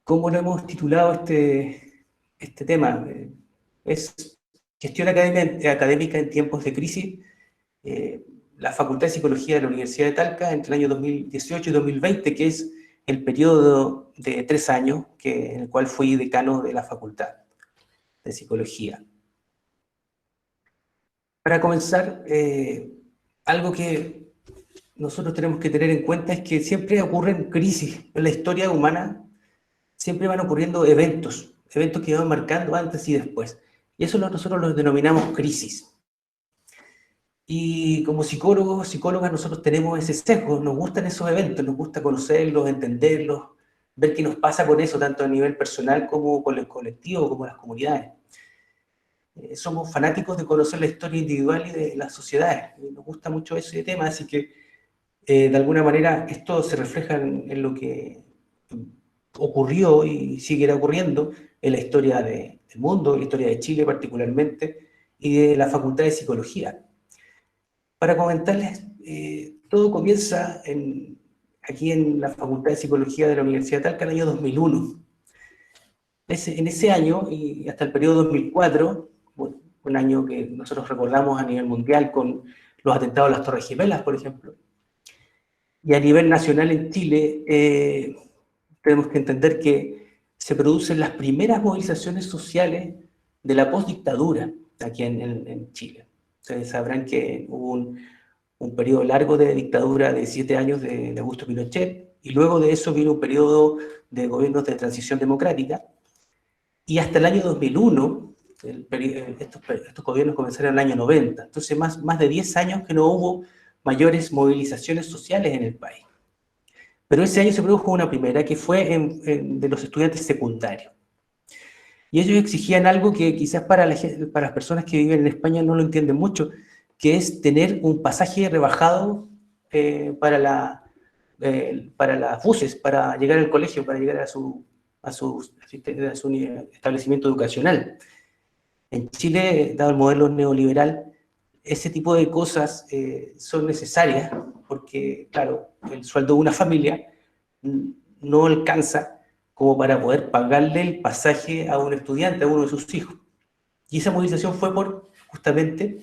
¿Cómo lo hemos titulado este tema? Es gestión académica en tiempos de crisis. La Facultad de Psicología de la Universidad de Talca entre el año 2018 y 2020, que es el periodo de 3 años en el cual fui decano de la Facultad de Psicología. Para comenzar, algo que nosotros tenemos que tener en cuenta es que siempre ocurren crisis en la historia humana. Siempre van ocurriendo eventos que van marcando antes y después. Y eso nosotros los denominamos crisis. Y como psicólogos, psicólogas, nosotros tenemos ese sesgo, nos gustan esos eventos, nos gusta conocerlos, entenderlos, ver qué nos pasa con eso, tanto a nivel personal como con el colectivo, como las comunidades. Somos fanáticos de conocer la historia individual y de las sociedades. Nos gusta mucho ese tema, así que de alguna manera esto se refleja en lo que ocurrió y sigue ocurriendo en la historia del mundo, en la historia de Chile particularmente, y de la Facultad de Psicología. Para comentarles, todo comienza aquí en la Facultad de Psicología de la Universidad de Talca en el año 2001. En ese año, y hasta el periodo 2004, bueno, un año que nosotros recordamos a nivel mundial con los atentados a las Torres Gemelas, por ejemplo, y a nivel nacional en Chile, tenemos que entender que se producen las primeras movilizaciones sociales de la postdictadura aquí en Chile. Ustedes sabrán que hubo un periodo largo de dictadura de 7 años de Augusto Pinochet, y luego de eso vino un periodo de gobiernos de transición democrática, y hasta el año 2001, estos gobiernos comenzaron en el año 90, entonces más de 10 años que no hubo mayores movilizaciones sociales en el país. Pero ese año se produjo una primera que fue de los estudiantes secundarios. Y ellos exigían algo que quizás para las personas que viven en España no lo entienden mucho, que es tener un pasaje rebajado para las buses, para llegar al colegio, para llegar a su establecimiento educacional. En Chile, dado el modelo neoliberal, ese tipo de cosas son necesarias porque, claro, el sueldo de una familia no alcanza como para poder pagarle el pasaje a un estudiante, a uno de sus hijos. Y esa movilización fue justamente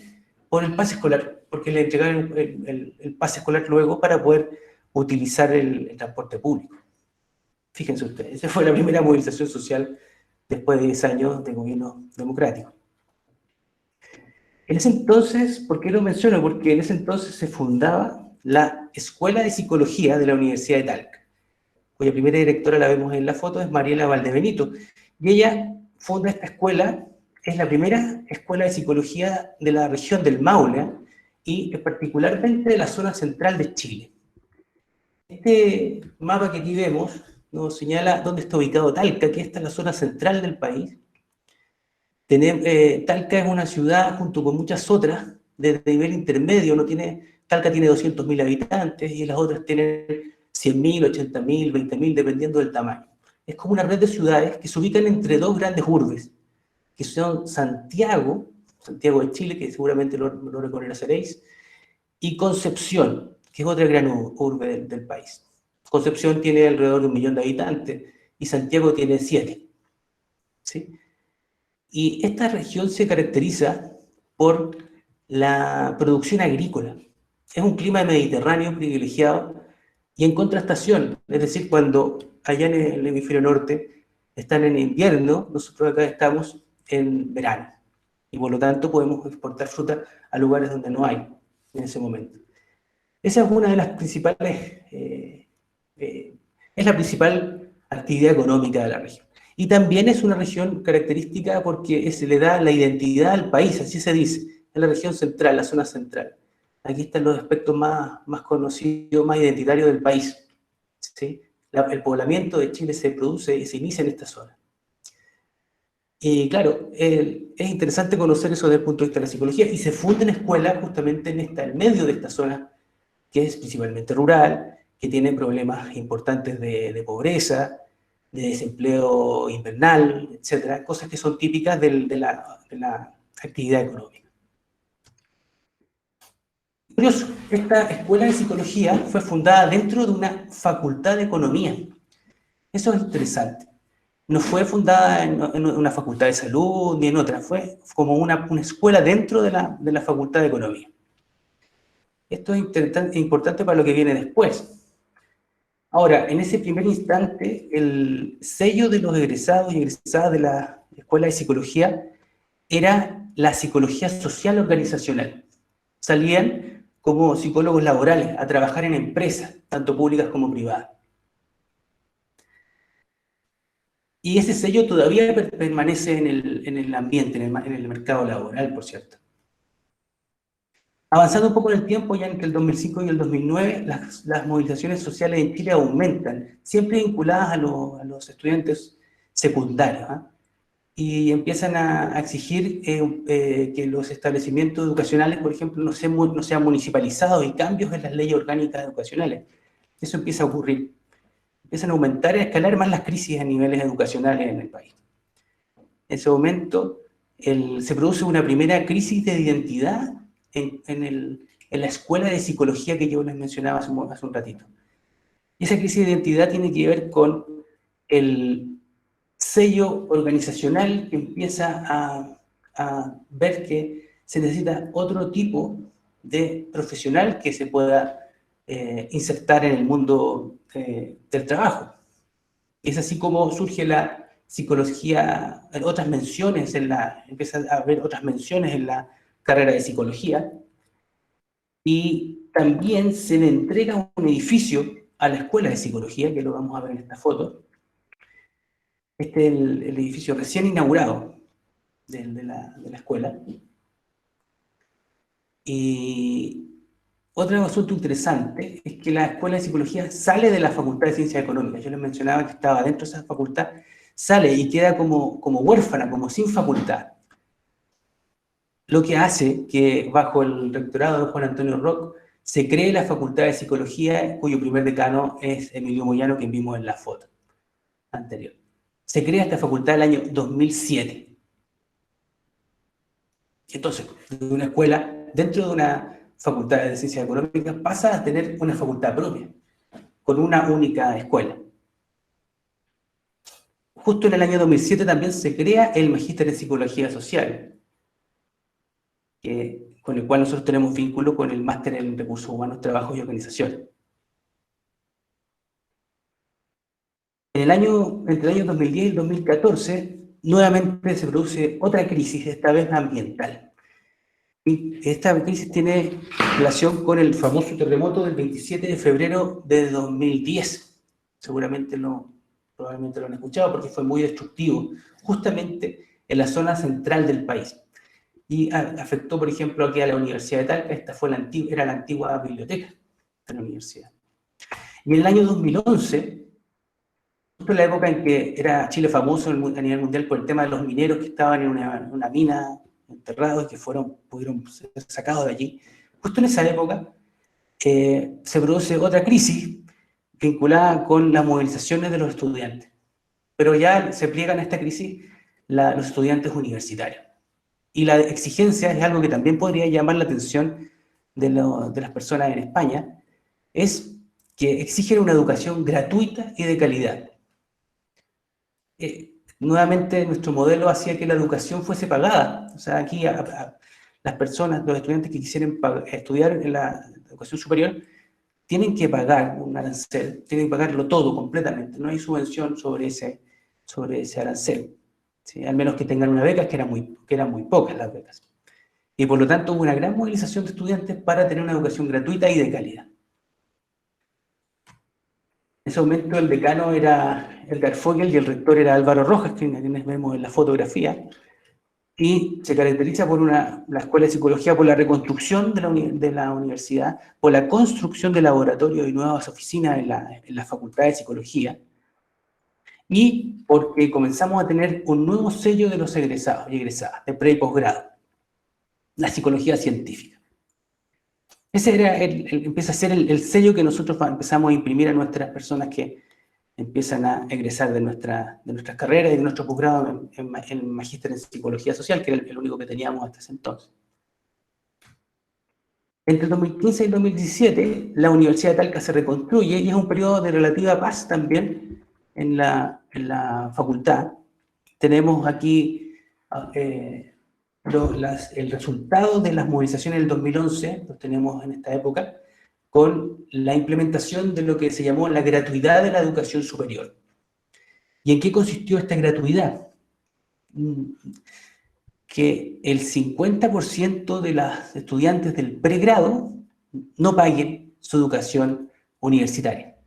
por el pase escolar, porque le entregaron el pase escolar luego para poder utilizar el transporte público. Fíjense ustedes, esa fue la primera movilización social después de 10 años de gobierno democrático. En ese entonces, ¿por qué lo menciono? Porque en ese entonces se fundaba la Escuela de Psicología de la Universidad de Talca, cuya primera directora la vemos en la foto, es Mariela Valdebenito. Y ella funda esta escuela, es la primera escuela de psicología de la región del Maule, y particularmente de la zona central de Chile. Este mapa que aquí vemos nos señala dónde está ubicado Talca, que está en la zona central del país. Talca es una ciudad, junto con muchas otras, de nivel intermedio. Talca tiene 200.000 habitantes y las otras tienen 100.000, 80.000, 20.000, dependiendo del tamaño. Es como una red de ciudades que se ubican entre dos grandes urbes, que son Santiago de Chile, que seguramente lo reconoceréis, y Concepción, que es otra gran urbe del país. Concepción tiene alrededor de 1 millón de habitantes y Santiago tiene 7. ¿Sí? Y esta región se caracteriza por la producción agrícola. Es un clima mediterráneo privilegiado y en contrastación, es decir, cuando allá en el hemisferio norte están en invierno, nosotros acá estamos en verano. Y por lo tanto podemos exportar fruta a lugares donde no hay en ese momento. Esa es una de las principales, es la principal actividad económica de la región. Y también es una región característica porque se le da la identidad al país, así se dice, es la región central, la zona central. Aquí están los aspectos más conocidos, más identitarios del país. ¿Sí? El poblamiento de Chile se produce y se inicia en esta zona. Y claro, es interesante conocer eso desde el punto de vista de la psicología, y se funda una escuela justamente en medio de esta zona, que es principalmente rural, que tiene problemas importantes de pobreza, de desempleo invernal, etcétera, cosas que son típicas de la actividad económica. Curioso, esta escuela de psicología fue fundada dentro de una facultad de economía. Eso es interesante. No fue fundada en una facultad de salud ni en otra, fue como una escuela dentro de la facultad de economía. Esto es importante para lo que viene después. Ahora, en ese primer instante, el sello de los egresados y egresadas de la escuela de psicología era la psicología social organizacional. Salían como psicólogos laborales a trabajar en empresas, tanto públicas como privadas. Y ese sello todavía permanece en el ambiente, en el mercado laboral, por cierto. Avanzando un poco en el tiempo, ya entre el 2005 y el 2009, las movilizaciones sociales en Chile aumentan, siempre vinculadas a los estudiantes secundarios, ¿eh? Y empiezan a exigir que los establecimientos educacionales, por ejemplo, no sean municipalizados y cambios en las leyes orgánicas educacionales. Eso empieza a ocurrir. Empiezan a aumentar y a escalar más las crisis a niveles educacionales en el país. En ese momento se produce una primera crisis de identidad en la escuela de psicología que yo les mencionaba hace un ratito. Y esa crisis de identidad tiene que ver con el sello organizacional que empieza a ver que se necesita otro tipo de profesional que se pueda insertar en el mundo del trabajo. Es así como surge la psicología, empieza a haber otras menciones en la carrera de psicología, y también se le entrega un edificio a la escuela de psicología, que lo vamos a ver en esta foto. Este es el edificio recién inaugurado de la escuela. Y otro asunto interesante es que la escuela de psicología sale de la Facultad de Ciencias Económicas. Yo les mencionaba que estaba dentro de esa facultad, sale y queda como huérfana, como sin facultad. Lo que hace que bajo el rectorado de Juan Antonio Roc se cree la Facultad de Psicología, cuyo primer decano es Emilio Moyano, que vimos en la foto anterior. Se crea esta facultad el año 2007. Entonces, de una escuela, dentro de una facultad de ciencias económicas, pasa a tener una facultad propia, con una única escuela. Justo en el año 2007 también se crea el Magíster en Psicología Social, con el cual nosotros tenemos vínculo con el Máster en Recursos Humanos, Trabajo y Organización. Entre el año 2010 y el 2014, nuevamente se produce otra crisis, esta vez ambiental. Y esta crisis tiene relación con el famoso terremoto del 27 de febrero de 2010. Probablemente lo han escuchado porque fue muy destructivo, justamente en la zona central del país. Y afectó, por ejemplo, aquí a la Universidad de Talca. Esta era la antigua biblioteca de la universidad. Y en el año 2011, justo en la época en que era Chile famoso a nivel mundial por el tema de los mineros que estaban en una mina enterrados y que pudieron ser sacados de allí, justo en esa época se produce otra crisis vinculada con las movilizaciones de los estudiantes. Pero ya se pliegan a esta crisis los estudiantes universitarios. Y la exigencia es algo que también podría llamar la atención de las personas en España, es que exigen una educación gratuita y de calidad. Nuevamente nuestro modelo hacía que la educación fuese pagada. O sea, aquí las personas, los estudiantes que quisieran estudiar en la educación superior, tienen que pagar un arancel, tienen que pagarlo todo completamente. No hay subvención sobre ese arancel, ¿sí? Al menos que tengan una beca, que eran muy pocas las becas. Y por lo tanto hubo una gran movilización de estudiantes para tener una educación gratuita y de calidad. En ese momento el decano era Edgar Fogel y el rector era Álvaro Rojas, a quienes vemos en la fotografía, y se caracteriza por la Escuela de Psicología por la reconstrucción de la universidad, por la construcción de laboratorios y nuevas oficinas en la Facultad de Psicología, y porque comenzamos a tener un nuevo sello de los egresados y egresadas, de pre y posgrado, la psicología científica. Ese empieza a ser el sello que nosotros empezamos a imprimir a nuestras personas que empiezan a egresar de nuestras carreras y de nuestro posgrado en Magíster en Psicología Social, que era el único que teníamos hasta ese entonces. Entre el 2015 y el 2017, la Universidad de Talca se reconstruye y es un periodo de relativa paz también en la facultad. Tenemos aquí el resultado de las movilizaciones del 2011, los tenemos en esta época, con la implementación de lo que se llamó la gratuidad de la educación superior. ¿Y en qué consistió esta gratuidad? Que el 50% de los estudiantes del pregrado no paguen su educación universitaria.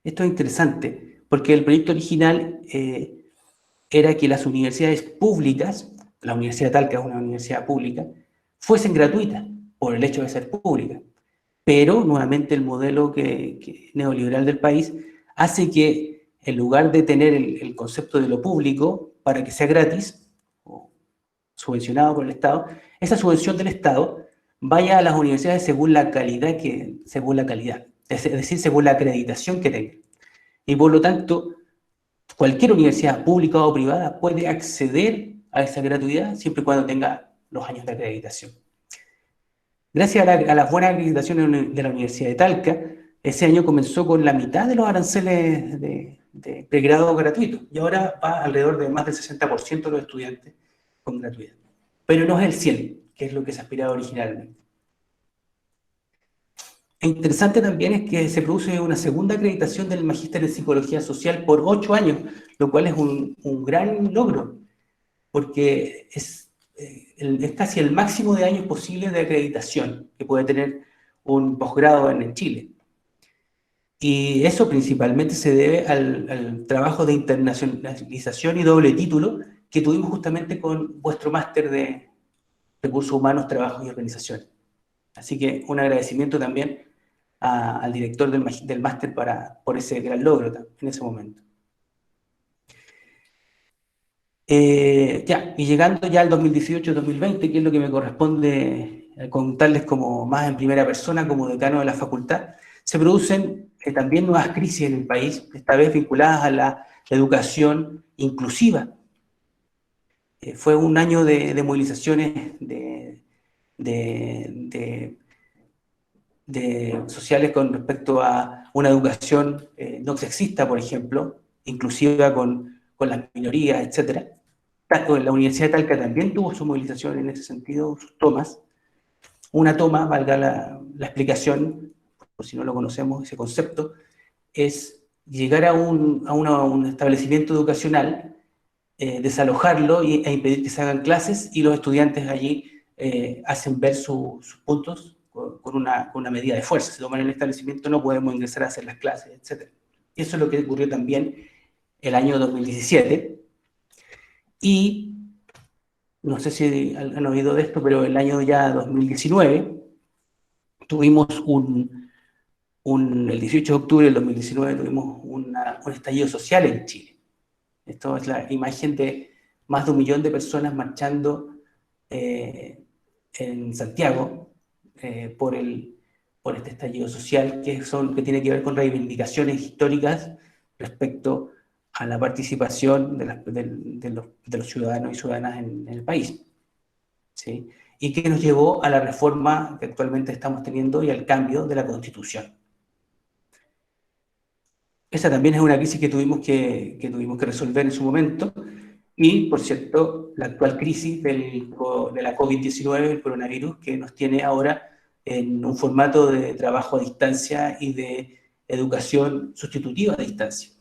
Esto es interesante, porque el proyecto original era que las universidades públicas, la Universidad de Talca es una universidad pública, fuesen gratuitas por el hecho de ser públicas. Pero, nuevamente, el modelo neoliberal del país hace que, en lugar de tener el concepto de lo público para que sea gratis, o subvencionado por el Estado, esa subvención del Estado vaya a las universidades según la calidad, es decir, según la acreditación que tengan. Y por lo tanto, cualquier universidad pública o privada puede acceder a esa gratuidad siempre y cuando tenga los años de acreditación. Gracias a las buenas acreditaciones de la Universidad de Talca, ese año comenzó con la mitad de los aranceles de pregrado gratuito y ahora va alrededor de más del 60% de los estudiantes con gratuidad. Pero no es el 100%, que es lo que se aspiraba originalmente. E interesante también es que se produce una segunda acreditación del Magíster en Psicología Social por 8 años, lo cual es un gran logro, porque es casi el máximo de años posible de acreditación que puede tener un posgrado en Chile. Y eso principalmente se debe al trabajo de internacionalización y doble título que tuvimos justamente con vuestro máster de Recursos Humanos, Trabajo y Organización. Así que un agradecimiento también al director del máster por ese gran logro en ese momento. Y llegando ya al 2018-2020, que es lo que me corresponde contarles como más en primera persona, como decano de la facultad, se producen también nuevas crisis en el país, esta vez vinculadas a la educación inclusiva. Fue un año de movilizaciones sociales con respecto a una educación no sexista, por ejemplo, inclusiva con las minorías, etc. La Universidad de Talca también tuvo su movilización en ese sentido, sus tomas. Una toma, valga la explicación, por si no lo conocemos, ese concepto, es llegar a un establecimiento educacional, desalojarlo e impedir que se hagan clases, y los estudiantes allí hacen ver sus puntos con una medida de fuerza. Se toman el establecimiento, no podemos ingresar a hacer las clases, etc. Eso es lo que ocurrió también el año 2017. Y no sé si han oído de esto, pero el año ya 2019 tuvimos el 18 de octubre del 2019 tuvimos un estallido social en Chile. Esto es la imagen de más de 1 millón de personas marchando en Santiago por este estallido social que tiene que ver con reivindicaciones históricas respecto a la participación de los ciudadanos y ciudadanas en el país, ¿sí? Y que nos llevó a la reforma que actualmente estamos teniendo y al cambio de la Constitución. Esa también es una crisis que tuvimos que resolver en su momento. Y, por cierto, la actual crisis de la COVID-19, el coronavirus, que nos tiene ahora en un formato de trabajo a distancia y de educación sustitutiva a distancia,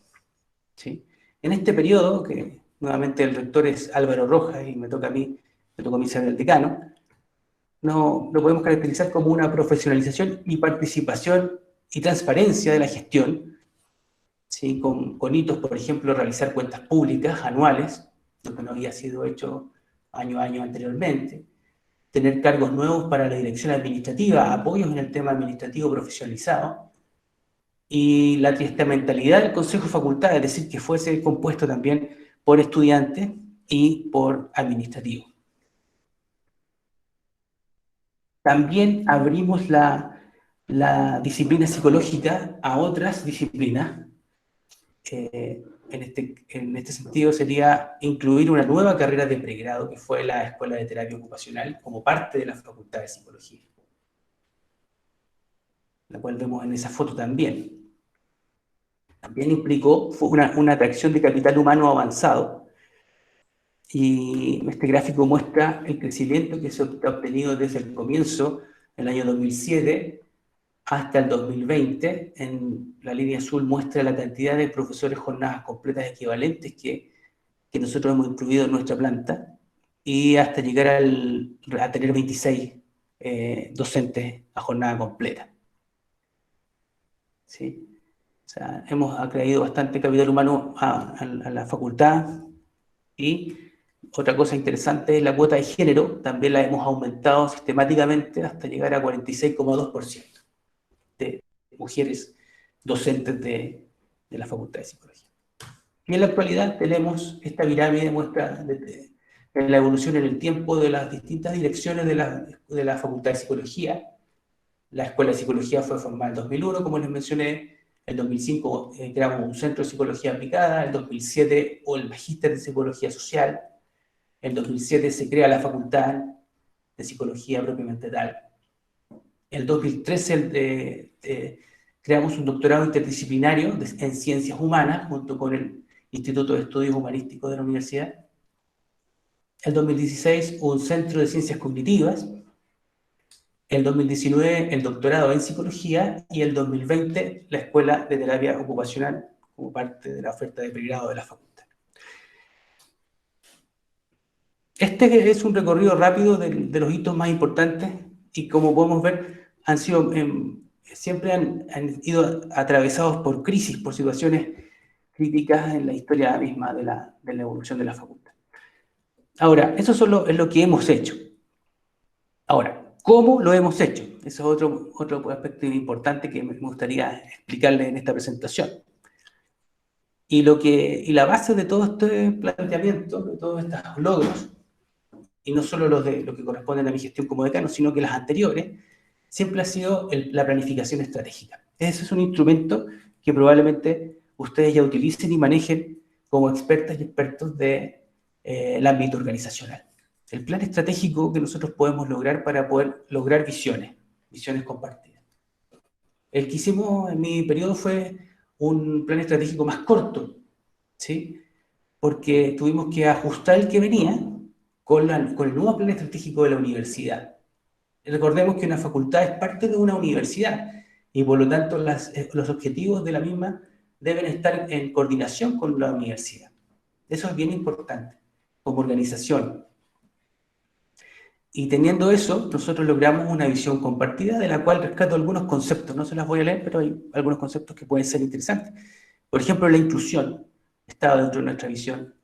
¿sí? En este periodo, que nuevamente el rector es Álvaro Rojas y me tocó a mí ser el decano, lo podemos caracterizar como una profesionalización y participación y transparencia de la gestión, ¿sí? Con hitos, por ejemplo, realizar cuentas públicas anuales, lo que no había sido hecho año a año anteriormente, tener cargos nuevos para la dirección administrativa, apoyos en el tema administrativo profesionalizado, y la triestamentalidad del Consejo de Facultad, es decir, que fuese compuesto también por estudiantes y por administrativos. También abrimos la disciplina psicológica a otras disciplinas. en este sentido sería incluir una nueva carrera de pregrado, que fue la Escuela de Terapia Ocupacional, como parte de la Facultad de Psicología, la cual vemos en esa foto también. También implicó fue una atracción de capital humano avanzado, y este gráfico muestra el crecimiento que se ha obtenido desde el comienzo, el año 2007, hasta el 2020. En la línea azul muestra la cantidad de profesores jornadas completas equivalentes que nosotros hemos incluido en nuestra planta, y hasta llegar a tener 26 docentes a jornada completa. ¿Sí? O sea, hemos atraído bastante capital humano a la facultad. Y otra cosa interesante es la cuota de género, también la hemos aumentado sistemáticamente hasta llegar a 46,2% de mujeres docentes de la Facultad de Psicología. Y en la actualidad tenemos esta pirámide, muestra la evolución en el tiempo de las distintas direcciones de la Facultad de Psicología. La Escuela de Psicología fue formada en 2001, como les mencioné. En 2005 creamos un centro de psicología aplicada. En 2007 el Magíster de Psicología Social. En 2007 se crea la Facultad de Psicología propiamente tal. En el 2013 creamos un doctorado interdisciplinario en Ciencias Humanas, junto con el Instituto de Estudios Humanísticos de la Universidad. El 2016 un Centro de Ciencias Cognitivas. El 2019 el doctorado en Psicología, y el 2020 la Escuela de Terapia Ocupacional como parte de la oferta de pregrado de la facultad. Este es un recorrido rápido de los hitos más importantes, y como podemos ver, siempre han ido atravesados por crisis, por situaciones críticas en la historia misma de la evolución de la facultad. Ahora, eso es lo que hemos hecho. Ahora, ¿cómo lo hemos hecho? Eso es otro aspecto importante que me gustaría explicarles en esta presentación. Y la base de todo este planteamiento, de todos estos logros, y no solo lo que corresponden a mi gestión como decano, sino que las anteriores, siempre ha sido la planificación estratégica. Ese es un instrumento que probablemente ustedes ya utilicen y manejen como expertas y expertos del ámbito organizacional. El plan estratégico que nosotros podemos lograr para poder lograr visiones compartidas. El que hicimos en mi periodo fue un plan estratégico más corto, ¿sí? Porque tuvimos que ajustar el que venía con el nuevo plan estratégico de la universidad. Recordemos que una facultad es parte de una universidad, y por lo tanto los objetivos de la misma deben estar en coordinación con la universidad. Eso es bien importante, como organización. Y teniendo eso, nosotros logramos una visión compartida, de la cual rescato algunos conceptos. No se las voy a leer, pero hay algunos conceptos que pueden ser interesantes. Por ejemplo, la inclusión estaba dentro de nuestra visión.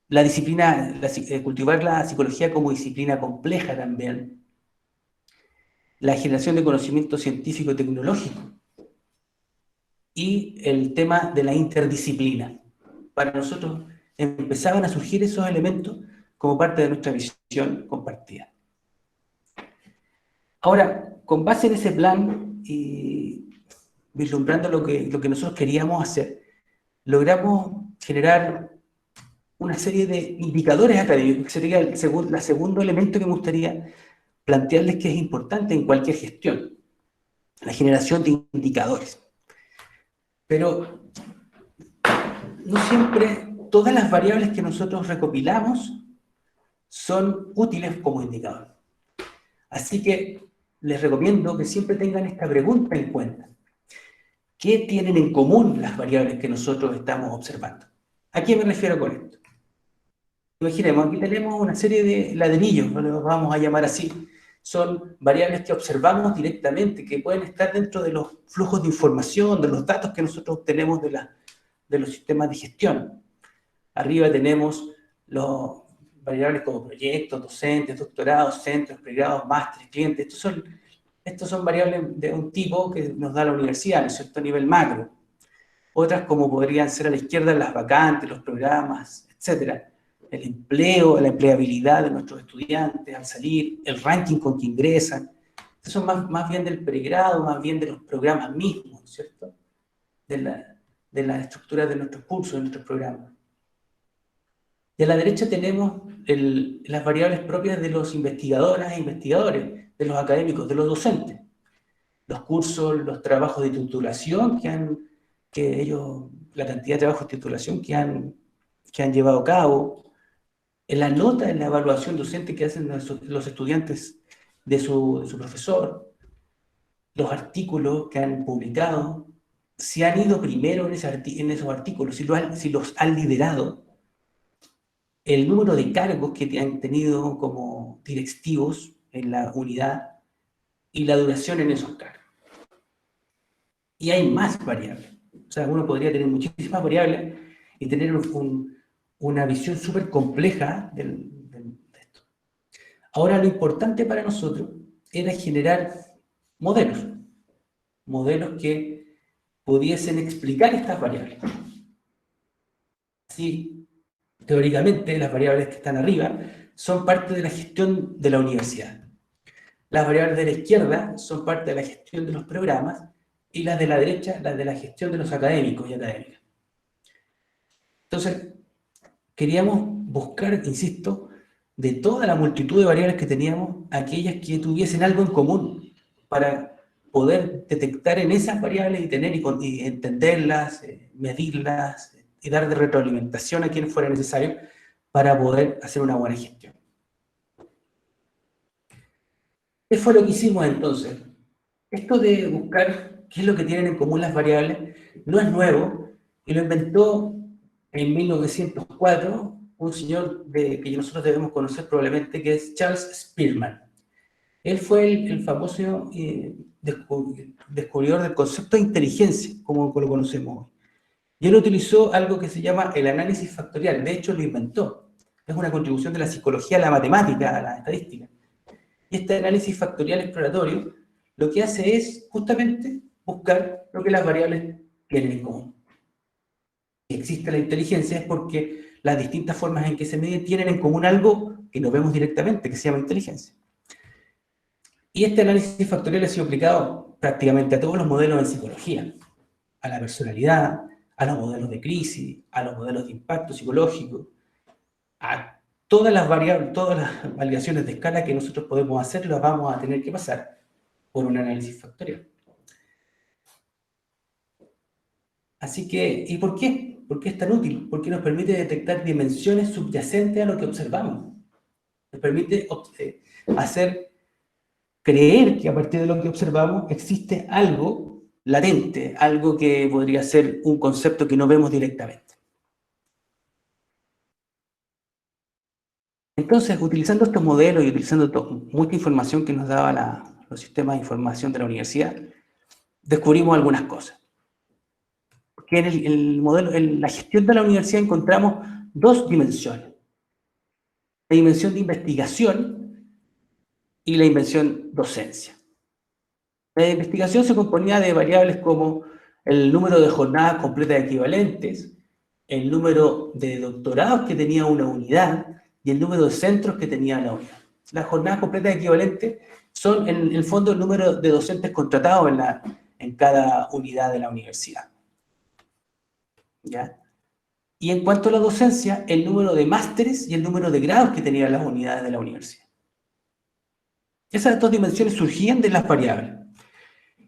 La disciplina, cultivar la psicología como disciplina compleja también. La generación de conocimiento científico y tecnológico. Y el tema de la interdisciplina. Para nosotros empezaban a surgir esos elementos como parte de nuestra visión compartida. Ahora, con base en ese plan y vislumbrando lo que nosotros queríamos hacer, logramos generar una serie de indicadores académicos, que sería el segundo elemento que me gustaría plantearles, que es importante en cualquier gestión: la generación de indicadores. Pero no siempre todas las variables que nosotros recopilamos son útiles como indicador. Así que les recomiendo que siempre tengan esta pregunta en cuenta: ¿qué tienen en común las variables que nosotros estamos observando? ¿A qué me refiero con esto? Imaginemos, aquí tenemos una serie de ladrillos, los vamos a llamar así. Son variables que observamos directamente, que pueden estar dentro de los flujos de información, de los datos que nosotros obtenemos de los sistemas de gestión. Arriba tenemos los variables como proyectos, docentes, doctorados, centros, pregrados, másteres, clientes. Estos son variables de un tipo que nos da la universidad, ¿no es cierto?, a nivel macro. Otras, como podrían ser a la izquierda, las vacantes, los programas, etc. El empleo, la empleabilidad de nuestros estudiantes al salir, el ranking con que ingresan. Estos son más bien del pregrado, más bien de los programas mismos, ¿no es cierto?, de las estructuras de nuestros cursos, de nuestros programas. Y a la derecha tenemos las variables propias de los investigadoras e investigadores, de los académicos, de los docentes. Los cursos, los trabajos de titulación la cantidad de trabajos de titulación que han llevado a cabo, en la nota, en la evaluación docente que hacen los estudiantes de su profesor, los artículos que han publicado, si han ido primero en esos artículos, si los han liderado, el número de cargos que han tenido como directivos en la unidad y la duración en esos cargos. Y hay más variables. O sea, uno podría tener muchísimas variables y tener una visión súper compleja de esto. Ahora, lo importante para nosotros era generar modelos que pudiesen explicar estas variables. Así, teóricamente, las variables que están arriba son parte de la gestión de la universidad. Las variables de la izquierda son parte de la gestión de los programas y las de la derecha, las de la gestión de los académicos y académicas. Entonces, queríamos buscar, insisto, de toda la multitud de variables que teníamos, aquellas que tuviesen algo en común para poder detectar en esas variables y tener y entenderlas, medirlas y dar de retroalimentación a quien fuera necesario para poder hacer una buena gestión. ¿Qué fue lo que hicimos entonces? Esto de buscar qué es lo que tienen en común las variables no es nuevo, y lo inventó en 1904 un señor que nosotros debemos conocer probablemente, que es Charles Spearman. Él fue el famoso descubridor del concepto de inteligencia, como lo conocemos hoy. Y él utilizó algo que se llama el análisis factorial. De hecho, lo inventó. Es una contribución de la psicología a la matemática, a la estadística. Y este análisis factorial exploratorio lo que hace es justamente buscar lo que las variables tienen en común. Si existe la inteligencia es porque las distintas formas en que se mide tienen en común algo que no vemos directamente, que se llama inteligencia. Y este análisis factorial ha sido aplicado prácticamente a todos los modelos en psicología, a la personalidad, a los modelos de crisis, a los modelos de impacto psicológico, a todas las variables, todas las validaciones de escala que nosotros podemos hacer, las vamos a tener que pasar por un análisis factorial. Así que, ¿y por qué? ¿Por qué es tan útil? Porque nos permite detectar dimensiones subyacentes a lo que observamos. Nos permite hacer creer que a partir de lo que observamos existe algo latente, algo que podría ser un concepto que no vemos directamente. Entonces, utilizando estos modelos y utilizando mucha información que nos daba los sistemas de información de la universidad, descubrimos algunas cosas. Que en la gestión de la universidad encontramos dos dimensiones. La dimensión de investigación y la dimensión docencia. La investigación se componía de variables como el número de jornadas completas equivalentes, el número de doctorados que tenía una unidad y el número de centros que tenía la unidad. Las jornadas completas equivalentes son, en el fondo, el número de docentes contratados en cada unidad de la universidad. ¿Ya? Y en cuanto a la docencia, el número de másteres y el número de grados que tenían las unidades de la universidad. Esas dos dimensiones surgían de las variables.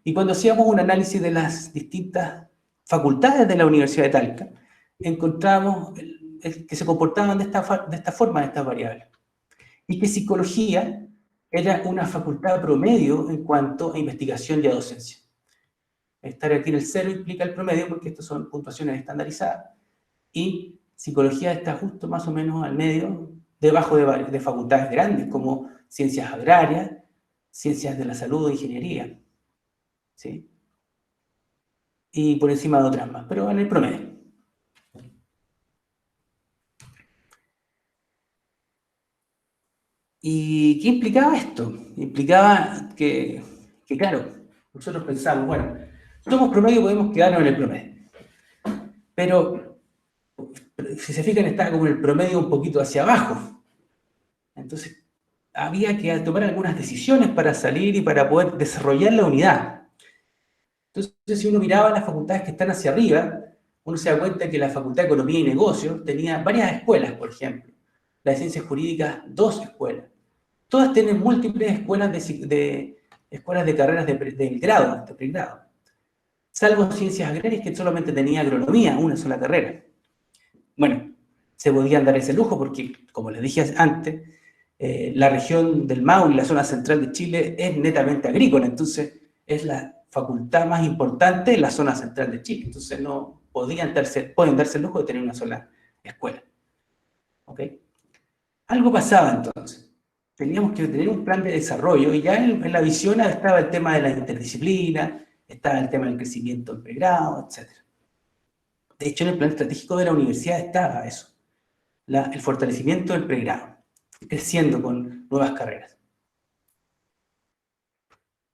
Y cuando hacíamos un análisis de las distintas facultades de la Universidad de Talca, encontramos que se comportaban de esta forma estas variables. Y que psicología era una facultad promedio en cuanto a investigación y a docencia. Estar aquí en el 0 implica el promedio porque estas son puntuaciones estandarizadas. Y psicología está justo más o menos al medio, debajo de facultades grandes como ciencias agrarias, ciencias de la salud e ingeniería. ¿Sí? Y por encima de otras más, pero en el promedio. ¿Y qué implicaba esto? Implicaba que claro, nosotros pensamos, bueno, somos promedio, podemos quedarnos en el promedio. Pero, si se fijan, está como el promedio un poquito hacia abajo. Entonces, había que tomar algunas decisiones para salir y para poder desarrollar la unidad. Entonces, si uno miraba las facultades que están hacia arriba, uno se da cuenta que la Facultad de Economía y Negocios tenía varias escuelas, por ejemplo. La de Ciencias Jurídicas, 2 escuelas. Todas tienen múltiples escuelas escuelas de carreras del grado, de pregrado. Salvo Ciencias Agrarias, que solamente tenía agronomía, una sola carrera. Bueno, se podían dar ese lujo porque, como les dije antes, la región del Maule, la zona central de Chile, es netamente agrícola, entonces es la facultad más importante en la zona central de Chile, entonces no pueden darse el lujo de tener una sola escuela. ¿Ok? Algo pasaba entonces. Teníamos que tener un plan de desarrollo y ya en la visión estaba el tema de la interdisciplina, estaba el tema del crecimiento en pregrado, etc. De hecho, en el plan estratégico de la universidad estaba eso, el fortalecimiento del pregrado, creciendo con nuevas carreras.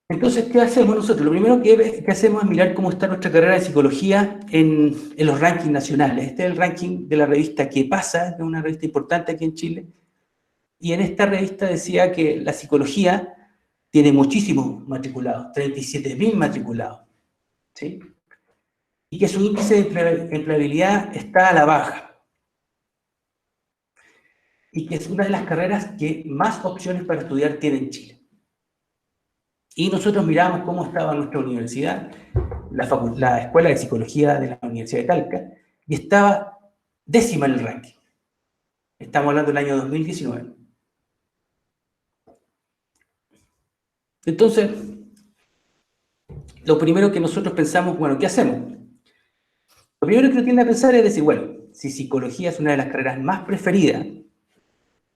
Entonces, ¿qué hacemos nosotros? Lo primero que hacemos es mirar cómo está nuestra carrera de psicología en los rankings nacionales. Este es el ranking de la revista ¿Qué pasa?, que es una revista importante aquí en Chile. Y en esta revista decía que la psicología tiene muchísimos matriculados, 37.000 matriculados, ¿sí? Y que su índice de empleabilidad está a la baja. Y que es una de las carreras que más opciones para estudiar tiene en Chile. Y nosotros miramos cómo estaba nuestra universidad, la Escuela de Psicología de la Universidad de Talca, y estaba décima en el ranking. Estamos hablando del año 2019. Entonces, lo primero que nosotros pensamos, bueno, ¿qué hacemos? Lo primero que uno tiende a pensar es decir, bueno, si psicología es una de las carreras más preferidas,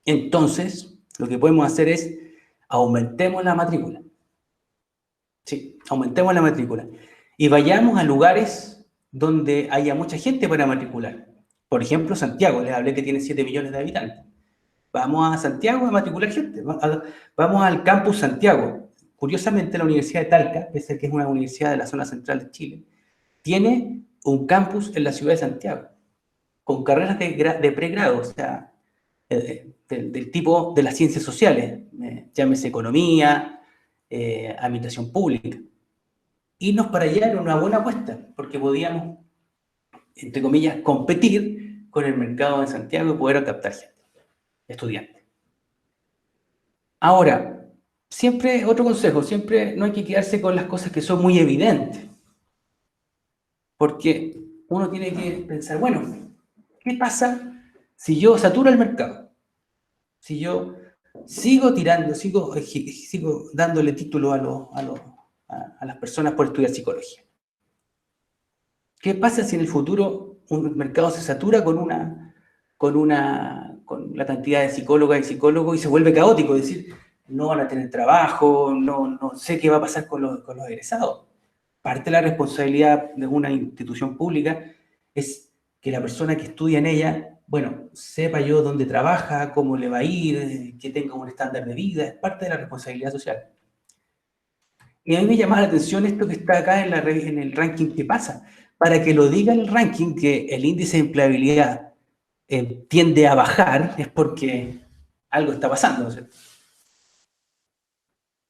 entonces lo que podemos hacer es aumentemos la matrícula. Sí, aumentemos la matrícula. Y vayamos a lugares donde haya mucha gente para matricular. Por ejemplo, Santiago, les hablé que tiene 7 millones de habitantes. Vamos a Santiago a matricular gente. Vamos al campus Santiago. Curiosamente, la Universidad de Talca, pese a que es una universidad de la zona central de Chile, tiene un campus en la ciudad de Santiago, con carreras de pregrado, o sea, del tipo de las ciencias sociales, llámese economía, administración pública. Irnos para allá era una buena apuesta, porque podíamos, entre comillas, competir con el mercado de Santiago y poder captar gente, estudiantes. Ahora, siempre, otro consejo, siempre no hay que quedarse con las cosas que son muy evidentes, porque uno tiene que pensar, bueno, ¿qué pasa si yo saturo el mercado? Si yo sigo tirando, sigo dándole título a las personas por estudiar psicología. ¿Qué pasa si en el futuro un mercado se satura con la cantidad de psicólogas y psicólogos y se vuelve caótico? Es decir, no van a tener trabajo, no sé qué va a pasar con los egresados. Parte de la responsabilidad de una institución pública es que la persona que estudia en ella, bueno, sepa yo dónde trabaja, cómo le va a ir, que tenga un estándar de vida, es parte de la responsabilidad social. Y a mí me llama la atención esto que está acá en el ranking ¿Qué pasa? Para que lo diga el ranking que el índice de empleabilidad tiende a bajar, es porque algo está pasando, ¿no?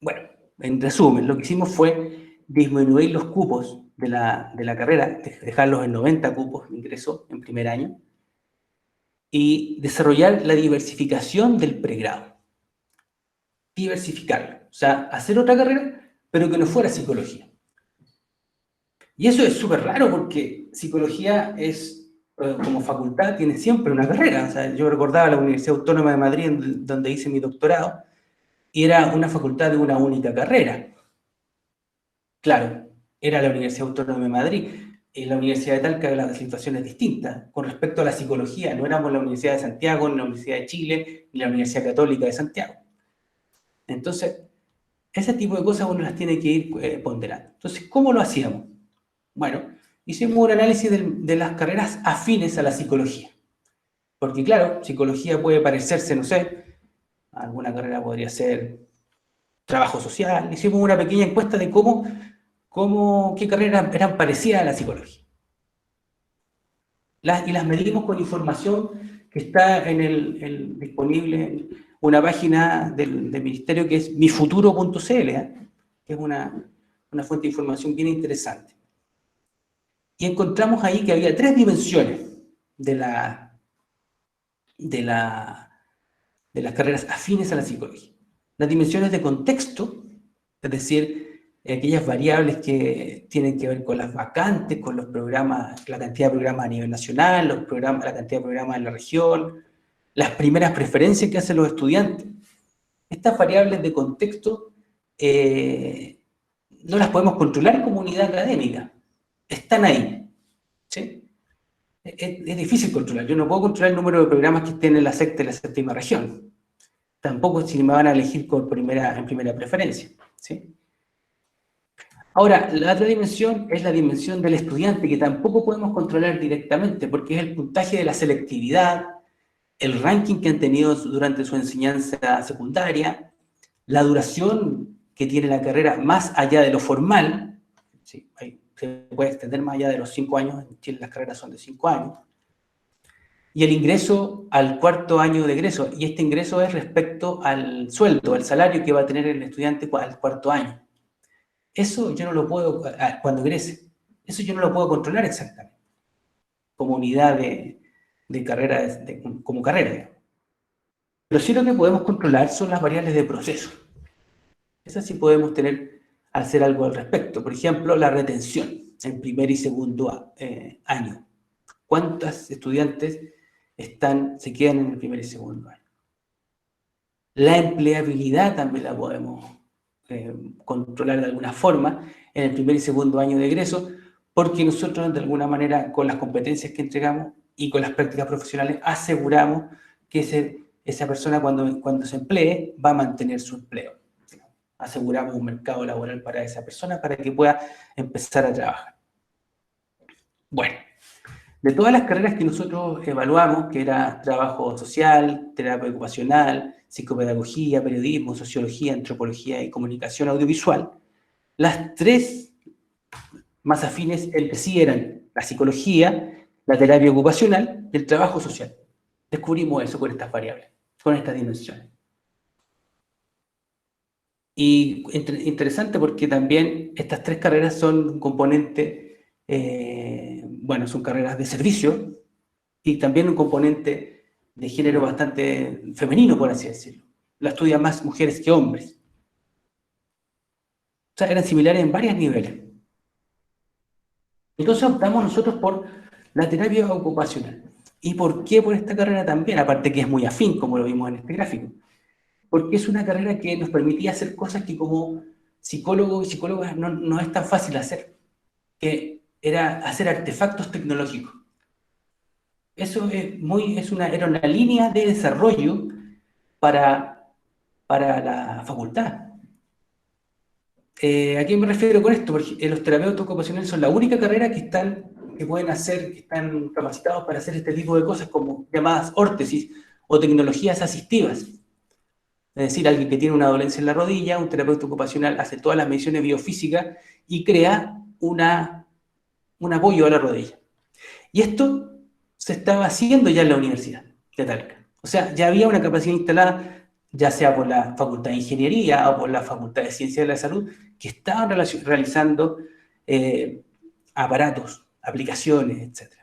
Bueno, en resumen, lo que hicimos fue disminuir los cupos de la carrera, dejarlos en 90 cupos de ingreso en primer año, y desarrollar la diversificación del pregrado. Diversificarlo, o sea, hacer otra carrera, pero que no fuera psicología. Y eso es súper raro porque psicología es, como facultad, tiene siempre una carrera. O sea, yo recordaba la Universidad Autónoma de Madrid, donde hice mi doctorado, y era una facultad de una única carrera. Claro, era la Universidad Autónoma de Madrid. En la Universidad de Talca la situación es distinta. Con respecto a la psicología, no éramos la Universidad de Santiago, ni la Universidad de Chile, ni la Universidad Católica de Santiago. Entonces, ese tipo de cosas uno las tiene que ir ponderando. Entonces, ¿cómo lo hacíamos? Bueno, hicimos un análisis de las carreras afines a la psicología. Porque claro, psicología puede parecerse, no sé, alguna carrera podría ser trabajo social. Hicimos una pequeña encuesta de qué carreras eran parecidas a la psicología. Y las medimos con información que está disponible en una página del ministerio que es mifuturo.cl, que es una fuente de información bien interesante. Y encontramos ahí que había tres dimensiones de, de las carreras afines a la psicología. Las dimensiones de contexto, es decir, aquellas variables que tienen que ver con las vacantes, con los programas, la cantidad de programas a nivel nacional, los programas, la cantidad de programas en la región, las primeras preferencias que hacen los estudiantes. Estas variables de contexto no las podemos controlar como unidad académica, están ahí, ¿sí? Es difícil controlar. Yo no puedo controlar el número de programas que estén en la sexta y la séptima región. Tampoco si me van a elegir en primera preferencia, ¿sí? Ahora, la otra dimensión es la dimensión del estudiante, que tampoco podemos controlar directamente, porque es el puntaje de la selectividad, el ranking que han tenido durante su enseñanza secundaria, la duración que tiene la carrera más allá de lo formal, ¿sí? Se puede extender más allá de los 5 años, en Chile las carreras son de 5 años, y el ingreso al cuarto año de egreso, y este ingreso es respecto al sueldo, al salario que va a tener el estudiante al cuarto año. Eso yo no lo puedo, cuando egrese, eso yo no lo puedo controlar exactamente, como unidad de carrera, como carrera, digamos. Pero sí lo que podemos controlar son las variables de proceso. Esas sí podemos hacer algo al respecto. Por ejemplo, la retención en primer y segundo año. ¿Cuántos estudiantes se quedan en el primer y segundo año? La empleabilidad también la podemos controlar de alguna forma en el primer y segundo año de egreso, porque nosotros de alguna manera con las competencias que entregamos y con las prácticas profesionales aseguramos que esa persona cuando se emplee va a mantener su empleo. Aseguramos un mercado laboral para esa persona para que pueda empezar a trabajar. Bueno, de todas las carreras que nosotros evaluamos, que era trabajo social, terapia ocupacional, psicopedagogía, periodismo, sociología, antropología y comunicación audiovisual, las tres más afines entre sí eran la psicología, la terapia ocupacional y el trabajo social. Descubrimos eso con estas variables, con estas dimensiones. Y interesante porque también estas tres carreras son un componente, bueno, son carreras de servicio y también un componente de género bastante femenino, por así decirlo. La estudian más mujeres que hombres. O sea, eran similares en varios niveles. Entonces optamos nosotros por la terapia ocupacional. ¿Y por qué por esta carrera también? Aparte que es muy afín, como lo vimos en este gráfico. Porque es una carrera que nos permitía hacer cosas que como psicólogos y psicólogas no es tan fácil hacer, que era hacer artefactos tecnológicos. Eso era una línea de desarrollo para la facultad. ¿A qué me refiero con esto? Porque los terapeutas ocupacionales son la única carrera que están capacitados para hacer este tipo de cosas como llamadas órtesis o tecnologías asistivas. Es decir, alguien que tiene una dolencia en la rodilla, un terapeuta ocupacional hace todas las mediciones biofísicas y crea un apoyo a la rodilla. Y esto se estaba haciendo ya en la Universidad de Talca. O sea, ya había una capacidad instalada, ya sea por la Facultad de Ingeniería o por la Facultad de Ciencias de la Salud, que estaban realizando aparatos, aplicaciones, etc.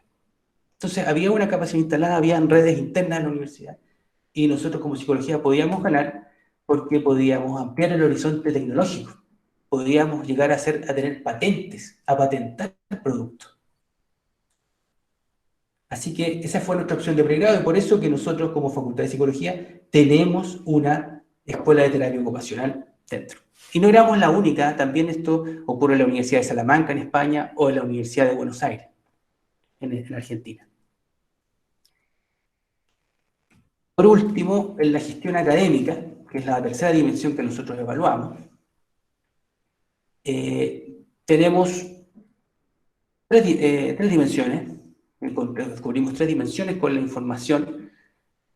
Entonces, había una capacidad instalada, había redes internas en la universidad, y nosotros como psicología podíamos ganar porque podíamos ampliar el horizonte tecnológico, podíamos llegar a tener patentes, a patentar productos. Así que esa fue nuestra opción de pregrado y por eso que nosotros como Facultad de Psicología tenemos una escuela de terapia ocupacional dentro. Y no éramos la única, también esto ocurre en la Universidad de Salamanca en España o en la Universidad de Buenos Aires en Argentina. Por último, en la gestión académica, que es la tercera dimensión que nosotros evaluamos, tenemos tres dimensiones, descubrimos tres dimensiones con la información,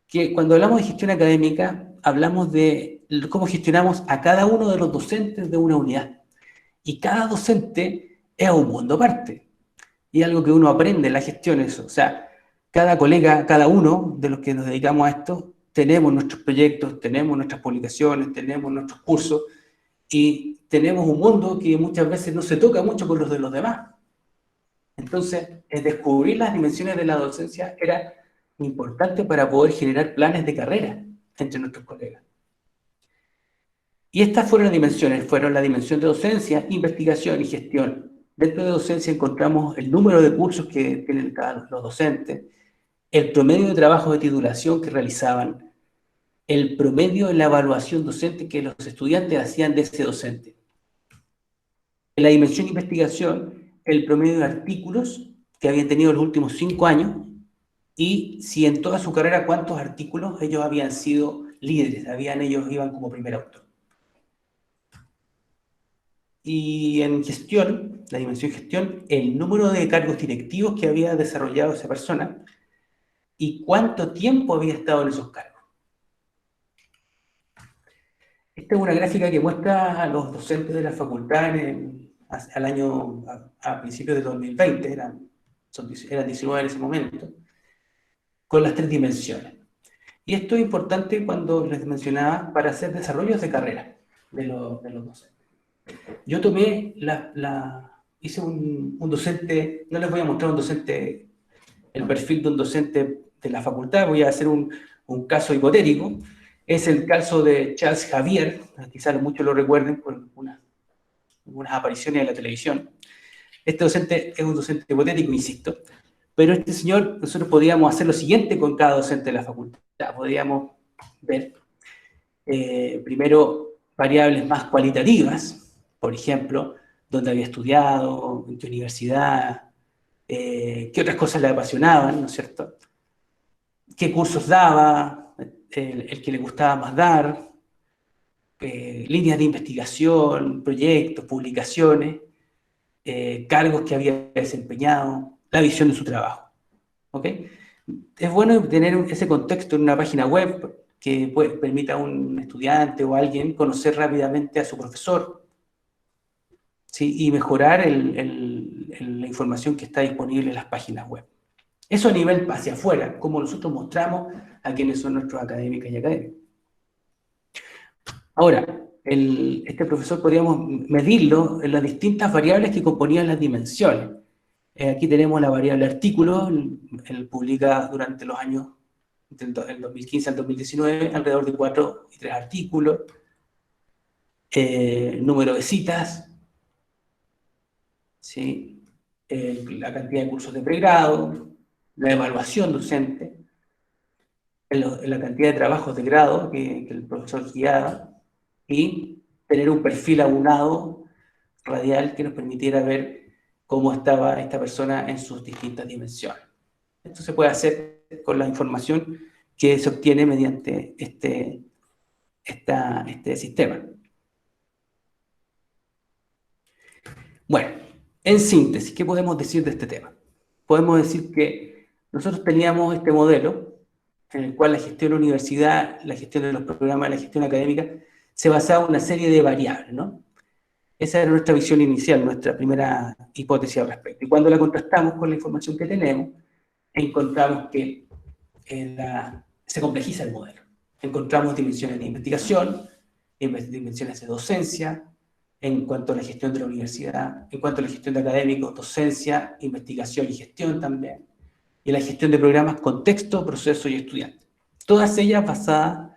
que cuando hablamos de gestión académica, hablamos de cómo gestionamos a cada uno de los docentes de una unidad. Y cada docente es un mundo aparte. Y algo que uno aprende en la gestión es eso. O sea, cada colega, cada uno de los que nos dedicamos a esto, tenemos nuestros proyectos, tenemos nuestras publicaciones, tenemos nuestros cursos, y tenemos un mundo que muchas veces no se toca mucho con los de los demás. Entonces, descubrir las dimensiones de la docencia era importante para poder generar planes de carrera entre nuestros colegas. Y estas fueron las dimensiones, fueron la dimensión de docencia, investigación y gestión. Dentro de docencia encontramos el número de cursos que tienen los docentes, el promedio de trabajo de titulación que realizaban, el promedio de la evaluación docente que los estudiantes hacían de ese docente. En la dimensión de investigación, el promedio de artículos que habían tenido los últimos 5 años y si en toda su carrera cuántos artículos ellos habían sido líderes, ellos iban como primer autor. Y en gestión, la dimensión de gestión, el número de cargos directivos que había desarrollado esa persona y cuánto tiempo había estado en esos cargos. Esta es una gráfica que muestra a los docentes de la facultad a principios de 2020, eran 19 en ese momento, con las 3 dimensiones. Y esto es importante cuando les mencionaba para hacer desarrollos de carrera de los docentes. Yo tomé hice un docente, no les voy a mostrar el perfil de un docente de la facultad, voy a hacer un caso hipotético. Es el caso de Charles Xavier, quizás muchos lo recuerden por unas apariciones en la televisión. Este docente es un docente hipotético, insisto, pero este señor, nosotros podíamos hacer lo siguiente con cada docente de la facultad. Podríamos ver, primero, variables más cualitativas, por ejemplo, dónde había estudiado, en qué universidad, qué otras cosas le apasionaban, ¿no es cierto? Qué cursos daba, el que le gustaba más dar, líneas de investigación, proyectos, publicaciones, cargos que había desempeñado, la visión de su trabajo. ¿Ok? Es bueno tener ese contexto en una página web que permita a un estudiante o a alguien conocer rápidamente a su profesor, ¿sí? Y mejorar la información que está disponible en las páginas web. Eso a nivel hacia afuera, como nosotros mostramos a quienes son nuestros académicas y académicos. Ahora, este profesor podríamos medirlo en las distintas variables que componían las dimensiones. Aquí tenemos la variable artículo, él publica durante los años del 2015 al 2019 alrededor de 4 y 3 artículos, número de citas, ¿sí? La cantidad de cursos de pregrado, la evaluación docente, la cantidad de trabajos de grado que el profesor guiaba y tener un perfil aunado radial que nos permitiera ver cómo estaba esta persona en sus distintas dimensiones. Esto se puede hacer con la información que se obtiene mediante este sistema. Bueno, en síntesis, ¿qué podemos decir de este tema? Podemos decir que nosotros teníamos este modelo en el cual la gestión de la universidad, la gestión de los programas, la gestión académica, se basaba en una serie de variables, ¿no? Esa era nuestra visión inicial, nuestra primera hipótesis al respecto. Y cuando la contrastamos con la información que tenemos, encontramos que se complejiza el modelo. Encontramos dimensiones de investigación, dimensiones de docencia, en cuanto a la gestión de la universidad, en cuanto a la gestión de académicos, docencia, investigación y gestión también, y la gestión de programas, contexto, proceso y estudiante. Todas ellas basadas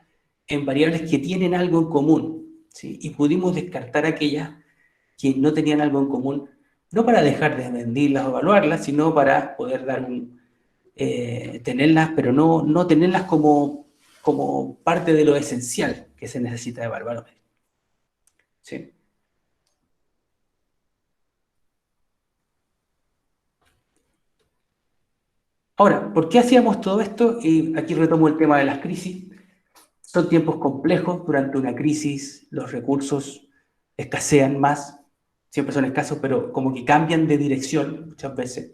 en variables que tienen algo en común, ¿sí? Y pudimos descartar aquellas que no tenían algo en común, no para dejar de medirlas o evaluarlas, sino para poder dar tenerlas, pero no tenerlas como parte de lo esencial que se necesita evaluar. ¿Sí? Ahora, ¿por qué hacíamos todo esto? Y aquí retomo el tema de las crisis. Son tiempos complejos. Durante una crisis los recursos escasean más. Siempre son escasos, pero como que cambian de dirección muchas veces.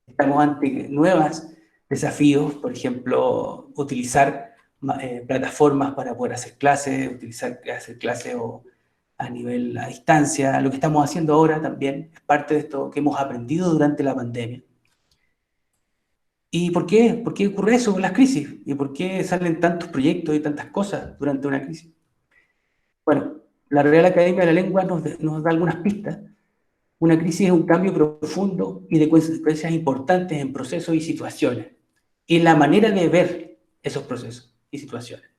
Estamos ante nuevos desafíos, por ejemplo, utilizar plataformas para poder hacer clases, hacer clases a distancia. Lo que estamos haciendo ahora también es parte de esto que hemos aprendido durante la pandemia. ¿Y por qué? ¿Por qué ocurre eso con las crisis? ¿Y por qué salen tantos proyectos y tantas cosas durante una crisis? Bueno, la Real Academia de la Lengua nos da algunas pistas Una crisis es un cambio profundo y de consecuencias importantes en procesos y situaciones, y en la manera de ver esos procesos y situaciones.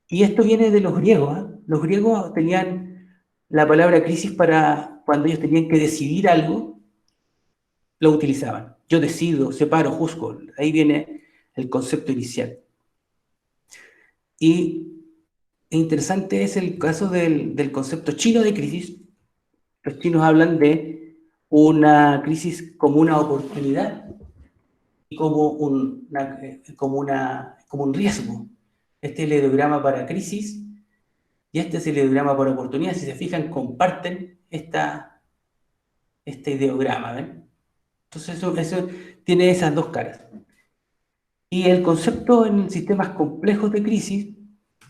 Y esto viene de los griegos, ¿eh? Los griegos tenían la palabra crisis para cuando ellos tenían que decidir algo, lo utilizaban. Yo decido, separo, juzgo. Ahí viene el concepto inicial. Y interesante es el caso del concepto chino de crisis. Los chinos hablan de una crisis como una oportunidad y como un riesgo. Este es el ideograma para crisis y este es el ideograma para oportunidad. Si se fijan, comparten este ideograma, ¿ven? Entonces eso tiene esas dos caras. Y el concepto en sistemas complejos de crisis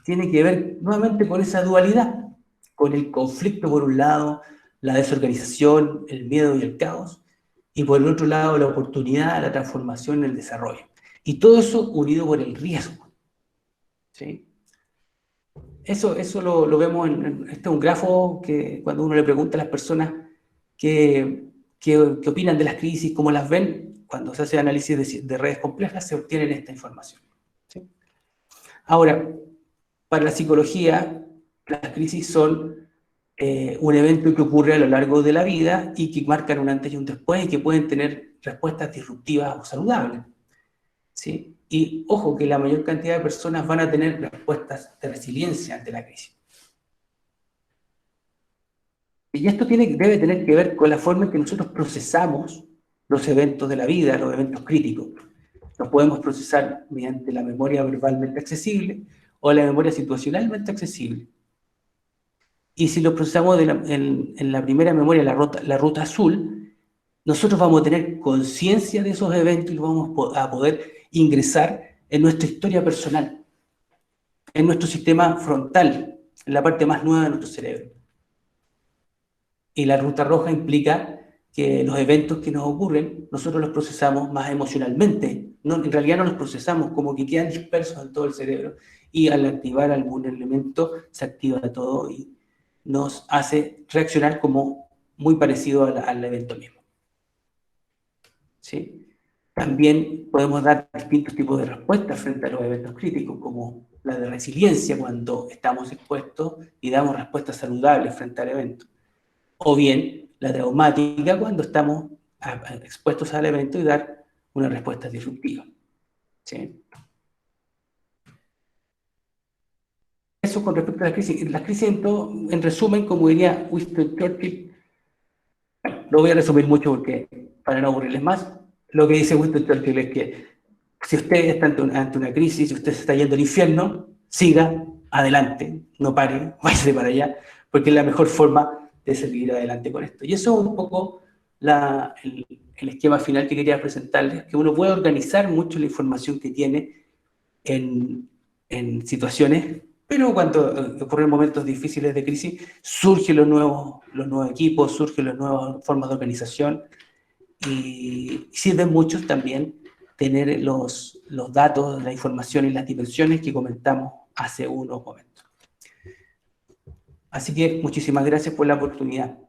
tiene que ver nuevamente con esa dualidad, con el conflicto por un lado, la desorganización, el miedo y el caos, y por el otro lado la oportunidad, la transformación, el desarrollo. Y todo eso unido por el riesgo. ¿Sí? Eso lo vemos este es un grafo que cuando uno le pregunta a las personas qué opinan de las crisis, cómo las ven, cuando se hace análisis de redes complejas se obtienen esta información. ¿Sí? Ahora, para la psicología, las crisis son un evento que ocurre a lo largo de la vida y que marcan un antes y un después y que pueden tener respuestas disruptivas o saludables. ¿Sí? Y ojo que la mayor cantidad de personas van a tener respuestas de resiliencia ante la crisis. Y esto debe tener que ver con la forma en que nosotros procesamos los eventos de la vida, los eventos críticos. Los podemos procesar mediante la memoria verbalmente accesible o la memoria situacionalmente accesible. Y si lo procesamos en la primera memoria, la ruta azul, nosotros vamos a tener conciencia de esos eventos y vamos a poder ingresar en nuestra historia personal, en nuestro sistema frontal, en la parte más nueva de nuestro cerebro. Y la ruta roja implica que los eventos que nos ocurren, nosotros los procesamos más emocionalmente. No, en realidad no los procesamos, como que quedan dispersos en todo el cerebro. Y al activar algún elemento, se activa todo y nos hace reaccionar como muy parecido al evento mismo. ¿Sí? También podemos dar distintos tipos de respuestas frente a los eventos críticos, como la de resiliencia, cuando estamos expuestos y damos respuestas saludables frente al evento. O bien la traumática, cuando estamos expuestos al evento y dar una respuesta disruptiva. ¿Sí? Eso con respecto a las crisis. Las crisis, en resumen, como diría Winston Churchill, lo voy a resumir mucho porque para no aburrirles más, lo que dice Winston Churchill es que si usted está ante una crisis, si usted se está yendo al infierno, siga adelante, no pare, váyase para allá, porque es la mejor forma de seguir adelante con esto. Y eso es un poco el esquema final que quería presentarles, que uno puede organizar mucho la información que tiene en situaciones, pero cuando ocurren momentos difíciles de crisis, surgen los nuevos equipos, surgen las nuevas formas de organización, y sirven mucho también tener los datos, la información y las dimensiones que comentamos hace unos momentos. Así que muchísimas gracias por la oportunidad.